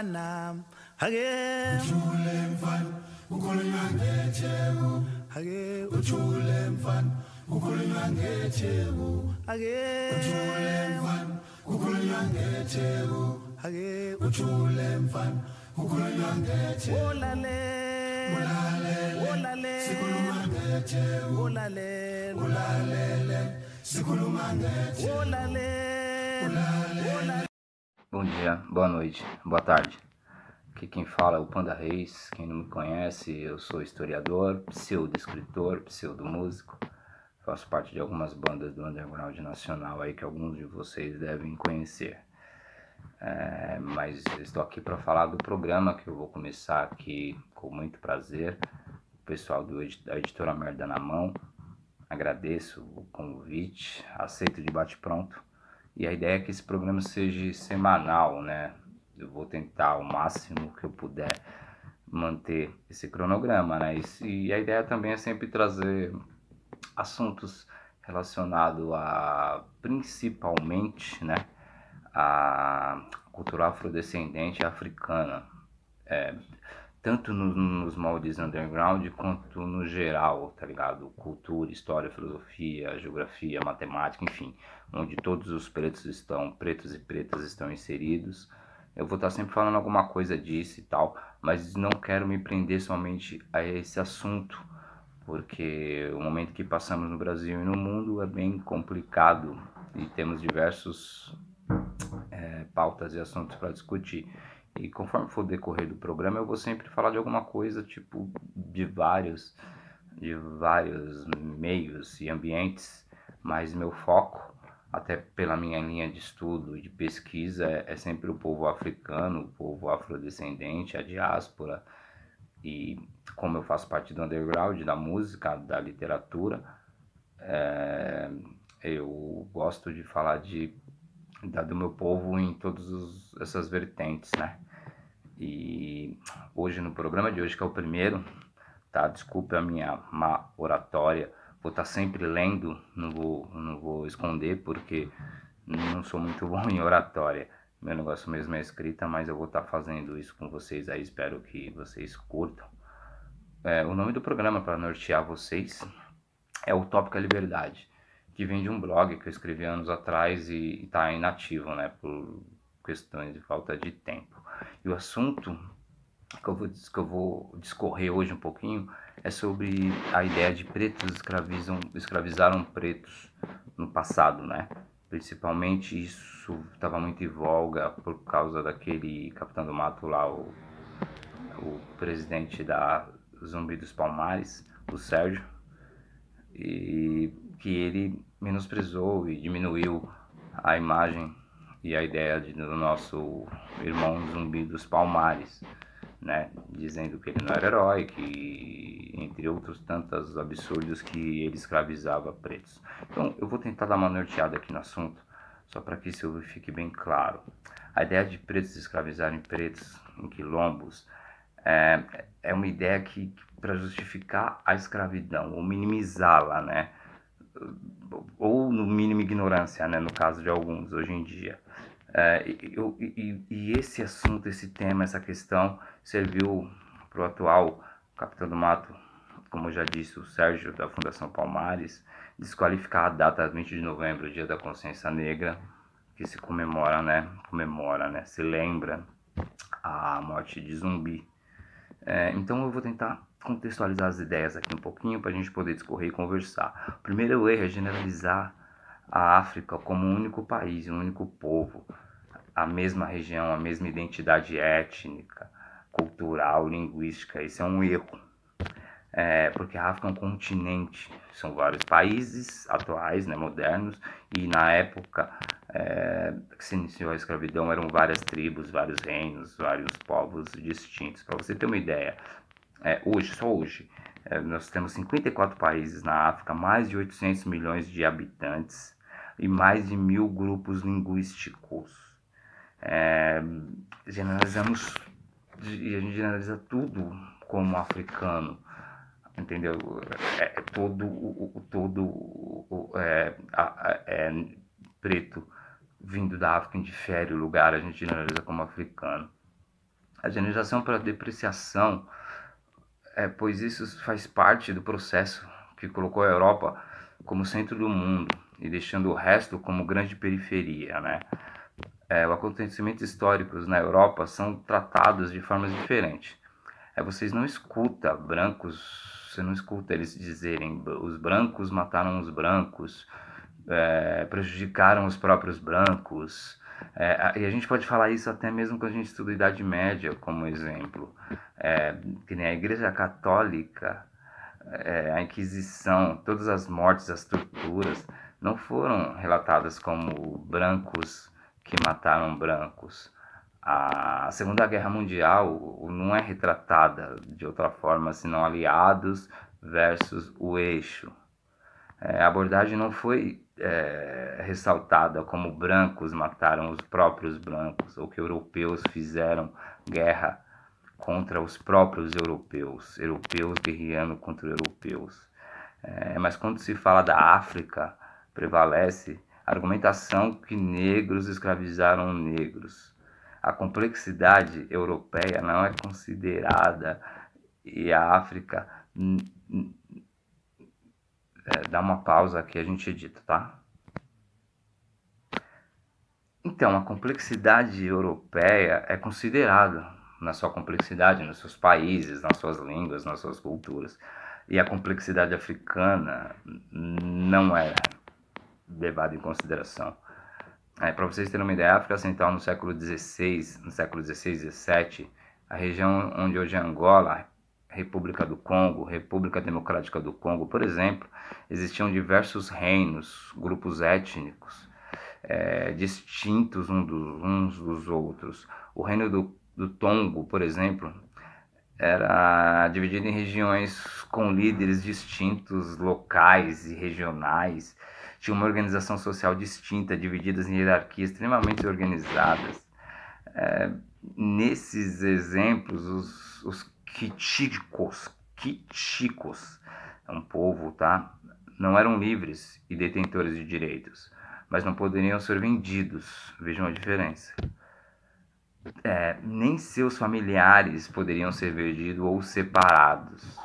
mfana ake ujule mfana ukhulunywa ngetheku ake ujule mfana ukhulunywa ngetheku ake ujule mfana ukhulunywa ngetheku ake ujule mfana ukhulunywa ngetheku olale sikhuluma ngetheku olale sikhuluma ngetheku olale. Bom dia, boa noite, boa tarde. Aqui quem fala é o Panda Reis. Quem não me conhece, eu sou historiador, pseudo-escritor, pseudo-músico. Faço parte de algumas bandas do underground nacional aí que alguns de vocês devem conhecer. Mas estou aqui para falar do programa que eu vou começar aqui com muito prazer. O pessoal da editora Merda na Mão, agradeço o convite, aceito de bate-pronto. E a ideia é que esse programa seja semanal, né? Eu vou tentar ao máximo que eu puder manter esse cronograma, né? E a ideia também é sempre trazer assuntos relacionados a, principalmente, né, a cultura afrodescendente africana, tanto nos moldes underground quanto no geral, tá ligado? Cultura, história, filosofia, geografia, matemática, enfim, onde todos os pretos e pretas estão inseridos. Eu vou estar sempre falando alguma coisa disso e tal, mas não quero me prender somente a esse assunto, porque o momento que passamos no Brasil e no mundo é bem complicado e temos diversos pautas e assuntos para discutir. E conforme for o decorrer do programa, eu vou sempre falar de alguma coisa, tipo, de vários meios e ambientes, mas meu foco, até pela minha linha de estudo e de pesquisa, é sempre o povo africano, o povo afrodescendente, a diáspora. E como eu faço parte do underground, da música, da literatura, eu gosto de falar do meu povo em todas essas vertentes, né? E hoje, no programa de hoje, que é o primeiro, tá? Desculpe a minha má oratória, vou estar sempre lendo, não vou esconder, porque não sou muito bom em oratória. Meu negócio mesmo é escrita, mas eu vou estar fazendo isso com vocês aí, espero que vocês curtam. O nome do programa, para nortear vocês, é O Tópico é Liberdade, que vem de um blog que eu escrevi anos atrás e está inativo, né, por questões de falta de tempo. E o assunto que eu vou discorrer hoje um pouquinho é sobre a ideia de pretos escravizaram pretos no passado, né? Principalmente isso estava muito em voga por causa daquele Capitão do Mato lá, o presidente da Zumbi dos Palmares, o Sérgio, e que ele menosprezou e diminuiu a imagem e a ideia do nosso irmão Zumbi dos Palmares, né? Dizendo que ele não era herói, que entre outros tantos absurdos que ele escravizava pretos. Então eu vou tentar dar uma norteada aqui no assunto, só para que isso fique bem claro. A ideia de pretos escravizarem pretos em quilombos é uma ideia que para justificar a escravidão, ou minimizá-la, né? Ou no mínimo ignorância, né? No caso de alguns hoje em dia. E esse assunto, esse tema, essa questão serviu para o atual Capitão do Mato, como eu já disse, o Sérgio da Fundação Palmares, desqualificar a data 20 de novembro, Dia da Consciência Negra, que se comemora, né? Se lembra a morte de Zumbi. Então eu vou tentar contextualizar as ideias aqui um pouquinho para a gente poder discorrer e conversar. O primeiro erro é generalizar a África como um único país, um único povo, a mesma região, a mesma identidade étnica, cultural, linguística. Isso é um erro, porque a África é um continente, são vários países atuais, né, modernos, e na época que se iniciou a escravidão eram várias tribos, vários reinos, vários povos distintos. Para você ter uma ideia, só hoje, nós temos 54 países na África, mais de 800 milhões de habitantes e mais de 1000 grupos linguísticos. Generalizamos, e a gente generaliza tudo como africano, entendeu? Preto vindo da África indifere o lugar, a gente generaliza como africano. A generalização para depreciação, pois isso faz parte do processo que colocou a Europa como centro do mundo e deixando o resto como grande periferia, né? Os acontecimentos históricos na Europa são tratados de formas diferentes. Vocês não escutam brancos, você não escuta eles dizerem os brancos mataram os brancos, prejudicaram os próprios brancos. E a gente pode falar isso até mesmo quando a gente estuda a Idade Média, como exemplo. Que nem a Igreja Católica, a Inquisição, todas as mortes, as torturas, não foram relatadas como brancos que mataram brancos. A Segunda Guerra Mundial não é retratada de outra forma senão aliados versus o eixo. A abordagem não foi ressaltada como brancos mataram os próprios brancos ou que europeus fizeram guerra contra os próprios europeus guerreando contra europeus. Mas quando se fala da África, prevalece a argumentação que negros escravizaram negros. A complexidade europeia não é considerada e a África... dá uma pausa aqui, a gente edita, tá? Então, a complexidade europeia é considerada na sua complexidade, nos seus países, nas suas línguas, nas suas culturas. E a complexidade africana não é levada em consideração. Para vocês terem uma ideia, a África Central no século XVI, e XVII, a região onde hoje é Angola, República do Congo, República Democrática do Congo, por exemplo, existiam diversos reinos, grupos étnicos, distintos uns dos outros. O reino do Tongo, por exemplo, era dividido em regiões com líderes distintos, locais e regionais. Tinha uma organização social distinta, divididas em hierarquias extremamente organizadas. Nesses exemplos, os quichicos, é um povo, tá? Não eram livres e detentores de direitos, mas não poderiam ser vendidos. Vejam a diferença. Nem seus familiares poderiam ser vendidos ou separados.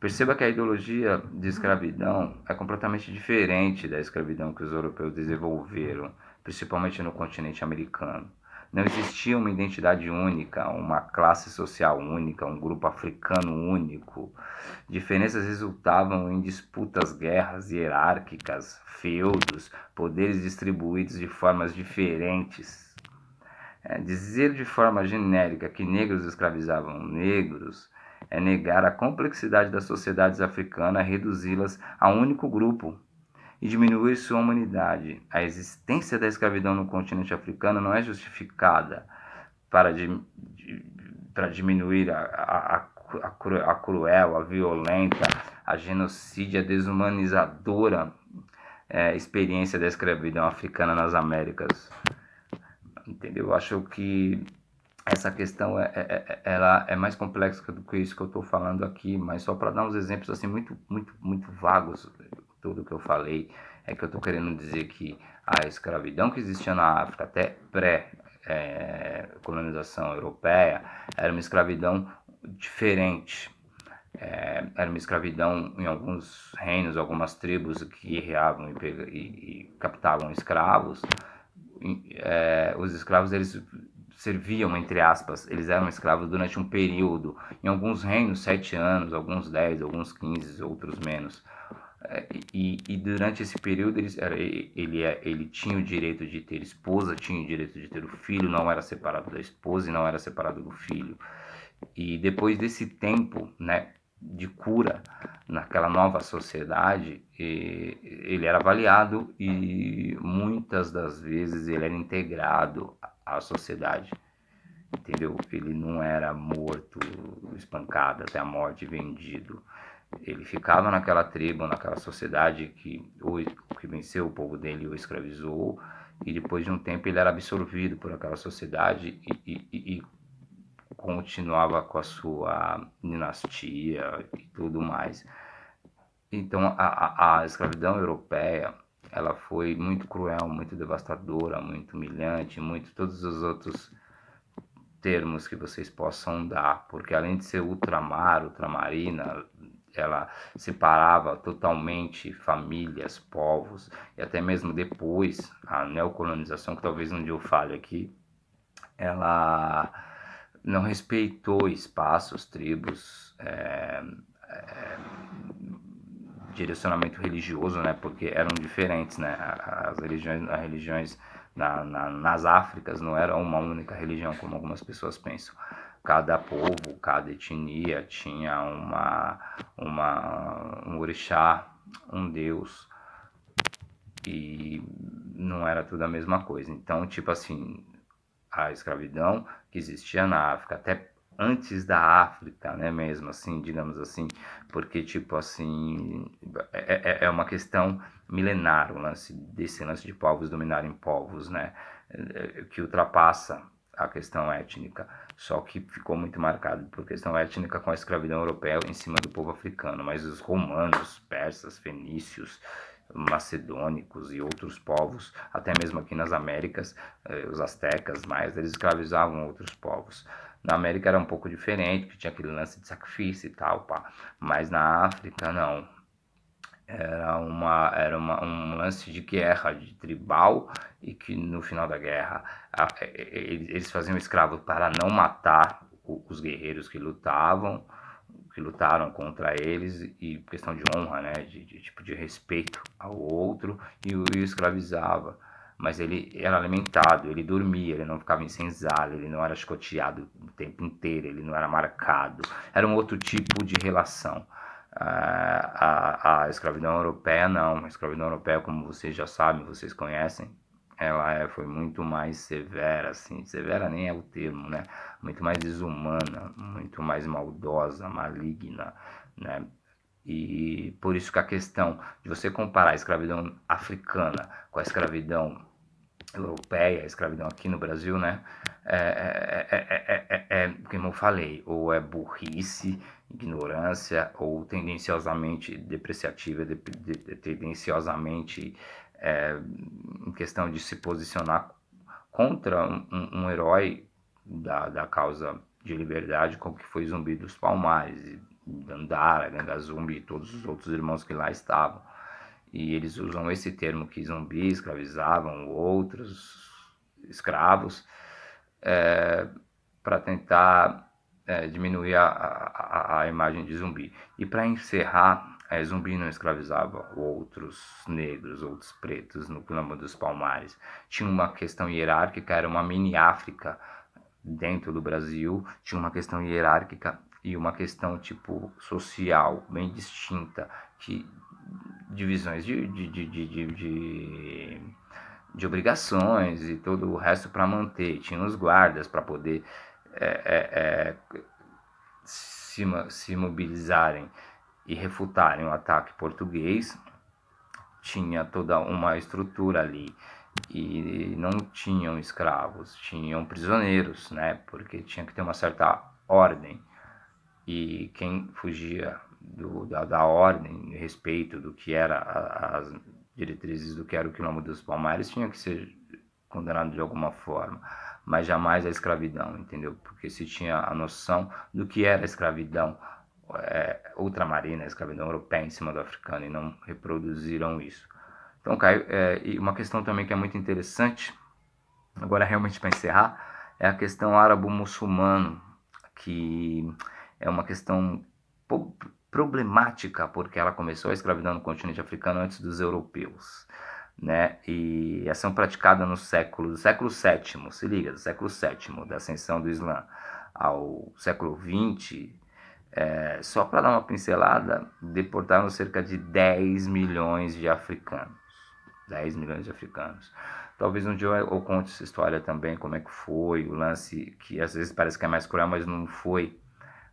Perceba que a ideologia de escravidão é completamente diferente da escravidão que os europeus desenvolveram, principalmente no continente americano. Não existia uma identidade única, uma classe social única, um grupo africano único. Diferenças resultavam em disputas, guerras hierárquicas, feudos, poderes distribuídos de formas diferentes. Dizer de forma genérica que negros escravizavam negros é negar a complexidade das sociedades africanas, reduzi-las a um único grupo e diminuir sua humanidade. A existência da escravidão no continente africano não é justificada para diminuir a cruel, a violenta, a genocídia, a desumanizadora experiência da escravidão africana nas Américas. Entendeu? Eu acho que essa questão ela é mais complexa do que isso que eu estou falando aqui, mas só para dar uns exemplos assim muito vagos, tudo que eu falei, é que eu estou querendo dizer que a escravidão que existia na África até pré-colonização europeia era uma escravidão diferente. Era uma escravidão em alguns reinos, algumas tribos que guerreavam e captavam escravos. Os escravos eles serviam, entre aspas, eles eram escravos durante um período, em alguns reinos 7 anos, alguns 10, alguns 15, outros menos. E durante esse período ele tinha o direito de ter esposa, tinha o direito de ter o filho, não era separado da esposa e não era separado do filho. E depois desse tempo, né, de cura naquela nova sociedade, ele era avaliado e muitas das vezes ele era integrado à sociedade, entendeu? Ele não era morto, espancado até a morte, vendido. Ele ficava naquela tribo, naquela sociedade que venceu o povo dele, o escravizou, e depois de um tempo ele era absorvido por aquela sociedade e continuava com a sua dinastia e tudo mais. Então a escravidão europeia, ela foi muito cruel, muito devastadora, muito humilhante, todos os outros termos que vocês possam dar, porque além de ser ultramar, ultramarina, ela separava totalmente famílias, povos, e até mesmo depois, a neocolonização, que talvez um dia eu fale aqui, ela não respeitou espaços, tribos, direcionamento religioso, né, porque eram diferentes, né, as religiões nas Áfricas não era uma única religião, como algumas pessoas pensam. Cada povo, cada etnia tinha um orixá, um deus, e não era tudo a mesma coisa. Então, tipo assim, a escravidão que existia na África, até antes da África, né, mesmo assim, digamos assim, porque, tipo assim, é uma questão milenar, desse lance de povos dominarem povos, né, que ultrapassa a questão étnica, só que ficou muito marcado por questão étnica com a escravidão europeia em cima do povo africano, mas os romanos, persas, fenícios, macedônicos e outros povos, até mesmo aqui nas Américas, os astecas, mais eles escravizavam outros povos. Na América era um pouco diferente, porque tinha aquele lance de sacrifício e tal, pá. Mas na África não. Era um lance de guerra, de tribal, e que no final da guerra eles faziam escravo para não matar os guerreiros que lutaram contra eles, e questão de honra, né, tipo de respeito ao outro, e o escravizava. Mas ele era alimentado, ele dormia, ele não ficava em senzala, ele não era chicoteado o tempo inteiro, ele não era marcado. Era um outro tipo de relação. A escravidão europeia não. A escravidão europeia, como vocês já sabem, vocês conhecem, ela foi muito mais severa, assim, severa nem é o termo, né, muito mais desumana, muito mais maldosa, maligna, né, e por isso que a questão de você comparar a escravidão africana com a escravidão europeia, a escravidão aqui no Brasil, né, como eu falei, ou é burrice, ignorância, ou tendenciosamente depreciativa, tendenciosamente em questão de se posicionar contra um herói da causa de liberdade, como que foi Zumbi dos Palmares, Dandara, Gangazumbi e todos os outros irmãos que lá estavam. E eles usam esse termo que zumbi escravizavam outros escravos para tentar diminuir a imagem de zumbi. E para encerrar, zumbi não escravizava outros negros, outros pretos no Quilombo dos Palmares. Tinha uma questão hierárquica, era uma mini África dentro do Brasil, tinha uma questão hierárquica e uma questão tipo social, bem distinta, que divisões de obrigações e todo o resto para manter. Tinha os guardas para poder se mobilizarem e refutarem o ataque português. Tinha toda uma estrutura ali, e não tinham escravos, tinham prisioneiros, né, porque tinha que ter uma certa ordem, e quem fugia da ordem, respeito do que era as diretrizes do que era o Quilombo dos Palmares, tinha que ser condenado de alguma forma, mas jamais a escravidão, entendeu? Porque se tinha a noção do que era a escravidão ultramarina, a escravidão europeia em cima do africano, e não reproduziram isso. Então, Caio, e uma questão também que é muito interessante, agora realmente para encerrar, é a questão árabo-muçulmano, que é uma questão problemática, porque ela começou a escravidão no continente africano antes dos europeus, né? E essa é praticada no século VII, se liga, do século VII, da ascensão do Islã ao século XX, só para dar uma pincelada, deportaram cerca de 10 milhões de africanos. 10 milhões de africanos. Talvez um dia eu conte essa história também, como é que foi, o lance que às vezes parece que é mais cruel, mas não foi,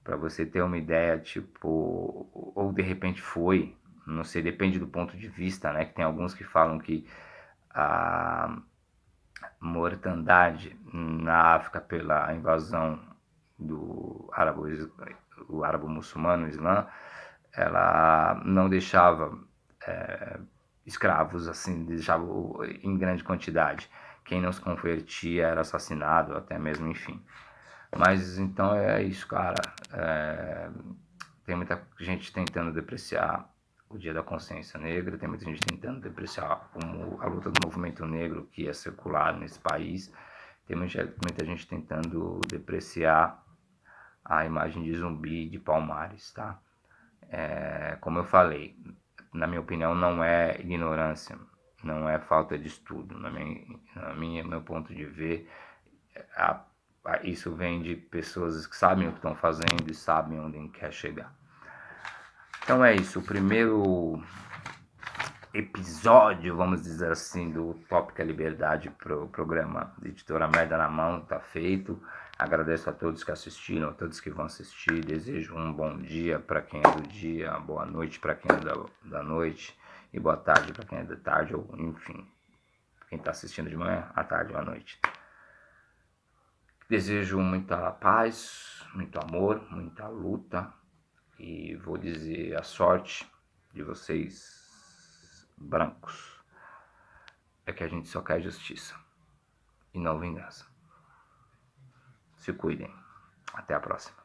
para você ter uma ideia, tipo, ou de repente foi, não sei, depende do ponto de vista, né, que tem alguns que falam que a mortandade na África pela invasão do árabo-muçulmano, o Islã, ela não deixava escravos, assim, deixava em grande quantidade. Quem não se convertia era assassinado, até mesmo, enfim. Mas então é isso, cara. Tem muita gente tentando depreciar o Dia da Consciência Negra, tem muita gente tentando depreciar a luta do movimento negro que é circular nesse país, tem muita gente tentando depreciar a imagem de Zumbi de Palmares, tá? Como eu falei, na minha opinião, não é ignorância, não é falta de estudo. Meu ponto de ver, isso vem de pessoas que sabem o que estão fazendo e sabem onde quer chegar. Então é isso, o primeiro episódio, vamos dizer assim, do Tópica Liberdade pro programa Editora Merda na Mão tá feito. Agradeço a todos que assistiram, a todos que vão assistir. Desejo um bom dia para quem é do dia, boa noite para quem é da noite e boa tarde para quem é da tarde, ou enfim, quem está assistindo de manhã, à tarde ou à noite. Desejo muita paz, muito amor, muita luta e vou dizer a sorte de vocês brancos é que a gente só quer justiça e não vingança. Se cuidem. Até a próxima.